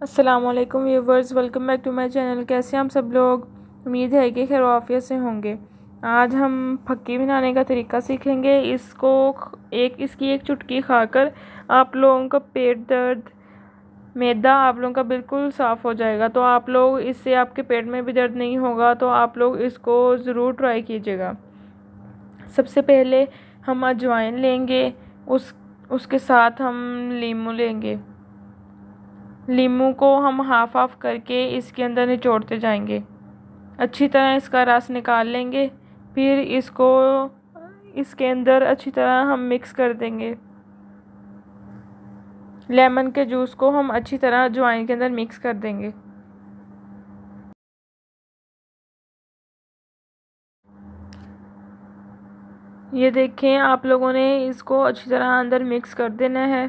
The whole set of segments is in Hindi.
अस्सलामुअलैकुम viewers, welcome back to my channel. कैसे हैं हम सब लोग? उम्मीद है कि खैर आफियत से होंगे। आज हम फक्की बनाने का तरीका सीखेंगे। इसकी एक चुटकी खाकर आप लोगों का पेट दर्द, मैदा आप लोगों का बिल्कुल साफ़ हो जाएगा। तो आप लोग इससे आपके पेट में भी दर्द नहीं होगा। तो आप लोग इसको ज़रूर ट्राई कीजिएगा। सबसे पहले हम अजवाइन लेंगे, उसके साथ हम लीमू लेंगे। लीमू को हम हाफ हाफ करके इसके अंदर निचोड़ते जाएंगे। अच्छी तरह इसका रस निकाल लेंगे। फिर इसको इसके अंदर अच्छी तरह हम मिक्स कर देंगे। लेमन के जूस को हम अच्छी तरह अजवाइन के अंदर मिक्स कर देंगे। ये देखें, आप लोगों ने इसको अच्छी तरह अंदर मिक्स कर देना है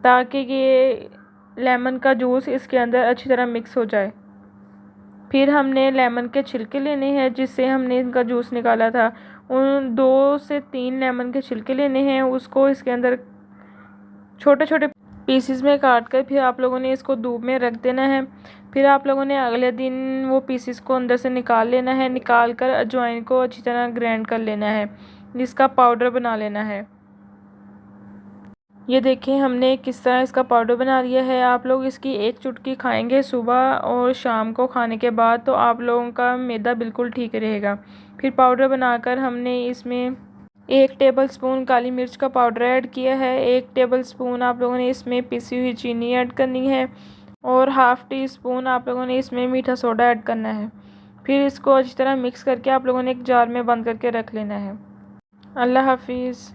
ताकि ये लेमन का जूस इसके अंदर अच्छी तरह मिक्स हो जाए। फिर हमने लेमन के छिलके लेने हैं जिससे हमने इनका जूस निकाला था। उन 2 से 3 लेमन के छिलके लेने हैं, उसको इसके अंदर छोटे छोटे पीसेस में काट कर फिर आप लोगों ने इसको धूप में रख देना है। फिर आप लोगों ने अगले दिन वो पीसेस को अंदर से निकाल लेना है। निकाल कर अजवाइन को अच्छी तरह ग्राइंड कर लेना है, जिसका पाउडर बना लेना है। ये देखें, हमने किस तरह इसका पाउडर बना लिया है। आप लोग इसकी एक चुटकी खाएंगे सुबह और शाम को खाने के बाद, तो आप लोगों का मैदा बिल्कुल ठीक रहेगा। फिर पाउडर बनाकर हमने इसमें 1 टेबलस्पून काली मिर्च का पाउडर ऐड किया है। 1 टेबलस्पून आप लोगों ने इसमें पिसी हुई चीनी ऐड करनी है और हाफ़ टी स्पून आप लोगों ने इसमें मीठा सोडा ऐड करना है। फिर इसको अच्छी तरह मिक्स करके आप लोगों ने एक जार में बंद करके रख लेना है। अल्लाह हाफिज़।